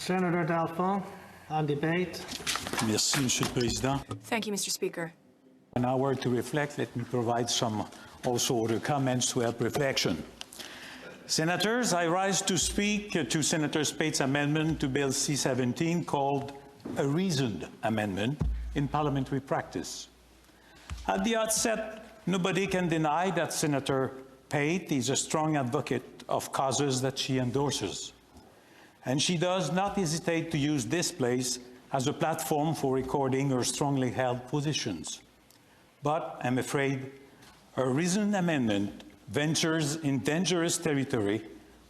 Senator Dalphond, on debate. Merci, Monsieur le Président. Thank you, Mr. Speaker. An hour to reflect. Let me provide some also other comments to help reflection. Senators, I rise to speak to Senator Spade's amendment to Bill C-17 called a reasoned amendment in parliamentary practice. At the outset, nobody can deny that Senator Spade is a strong advocate of causes that she endorses. And she does not hesitate to use this place as a platform for recording her strongly held positions. But I'm afraid a reasoned amendment ventures in dangerous territory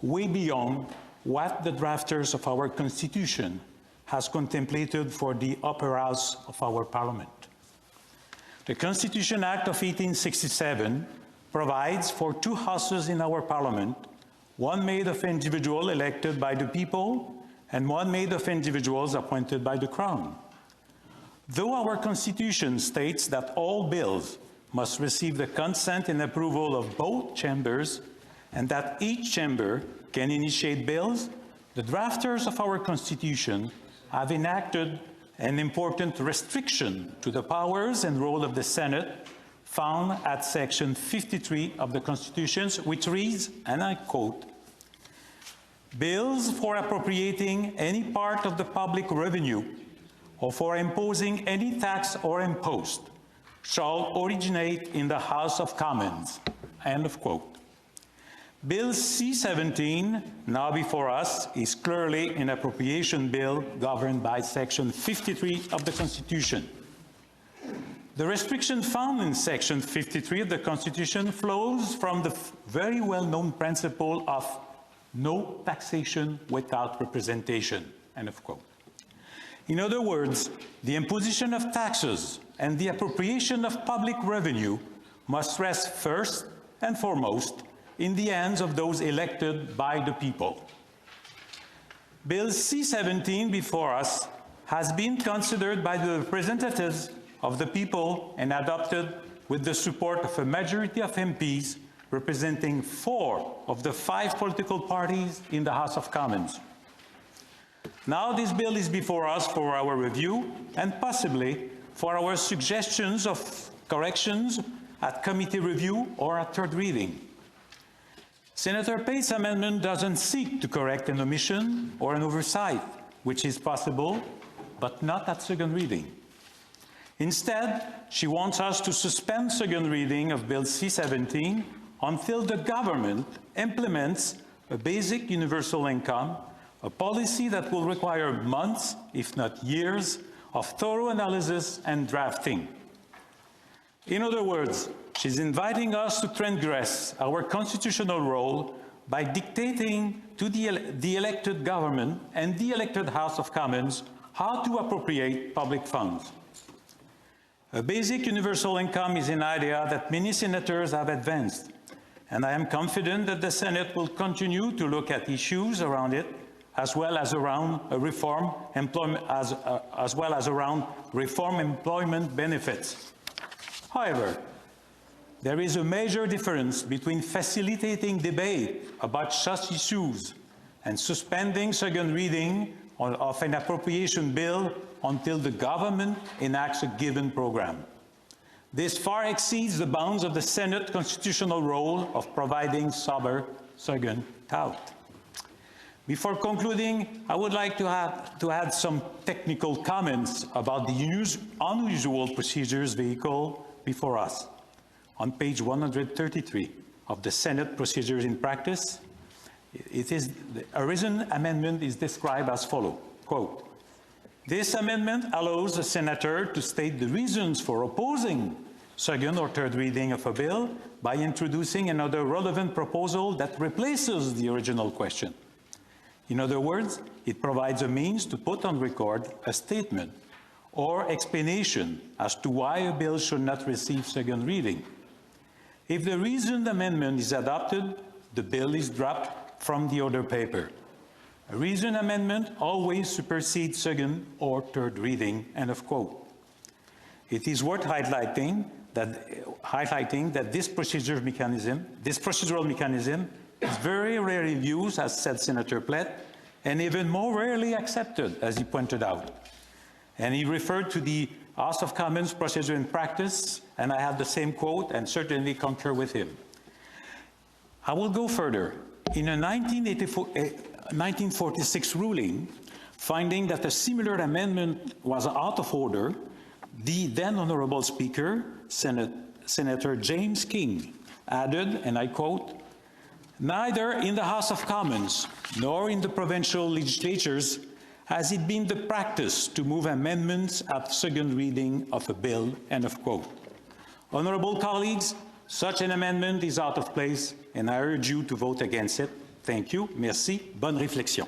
way beyond what the drafters of our Constitution has contemplated for the upper house of our Parliament. The Constitution Act of 1867 provides for two houses in our Parliament, one made of individuals elected by the people and one made of individuals appointed by the Crown. Though our Constitution states that all bills must receive the consent and approval of both chambers and that each chamber can initiate bills, the drafters of our Constitution have enacted an important restriction to the powers and role of the Senate found at Section 53 of the Constitution, which reads, and I quote, "Bills for appropriating any part of the public revenue or for imposing any tax or impost shall originate in the House of Commons," end of quote. Bill C-17, now before us, is clearly an appropriation bill governed by Section 53 of the Constitution. The restriction found in Section 53 of the Constitution flows from the very well-known principle of no taxation without representation, end of quote. In other words, the imposition of taxes and the appropriation of public revenue must rest first and foremost in the hands of those elected by the people. Bill C-17 before us has been considered by the representatives of the people and adopted with the support of a majority of MPs representing 4 of the 5 political parties in the House of Commons. Now this bill is before us for our review and possibly for our suggestions of corrections at committee review or at third reading. Senator Pate's amendment doesn't seek to correct an omission or an oversight, which is possible, but not at second reading. Instead, she wants us to suspend second reading of Bill C-17 until the government implements a basic universal income, a policy that will require months, if not years, of thorough analysis and drafting. In other words, she's inviting us to transgress our constitutional role by dictating to the elected government and the elected House of Commons how to appropriate public funds. A basic universal income is an idea that many senators have advanced, and I am confident that the Senate will continue to look at issues around it, as well as around reform employment benefits. However, there is a major difference between facilitating debate about such issues and suspending second reading of an appropriation bill until the government enacts a given program. This far exceeds the bounds of the Senate constitutional role of providing sober second thought. Before concluding, I would like to add some technical comments about the unusual procedures vehicle before us. On page 133 of the Senate Procedures in Practice, a reasoned amendment is described as follows, quote, "This amendment allows a senator to state the reasons for opposing second or third reading of a bill by introducing another relevant proposal that replaces the original question. In other words, it provides a means to put on record a statement or explanation as to why a bill should not receive second reading. If the reasoned amendment is adopted, the bill is dropped from the order paper. A reasoned amendment always supersedes second or third reading," end of quote. It is worth highlighting that this procedural mechanism is very rarely used, as said Senator Plett, and even more rarely accepted, as he pointed out. And he referred to the House of Commons procedure and practice, and I have the same quote and certainly concur with him. I will go further. In a 1946 ruling, finding that a similar amendment was out of order, the then Honorable Speaker, Senator James King, added, and I quote, "Neither in the House of Commons nor in the provincial legislatures has it been the practice to move amendments at second reading of a bill," end of quote. Honorable colleagues, such an amendment is out of place, and I urge you to vote against it. Thank you. Merci. Bonne réflexion.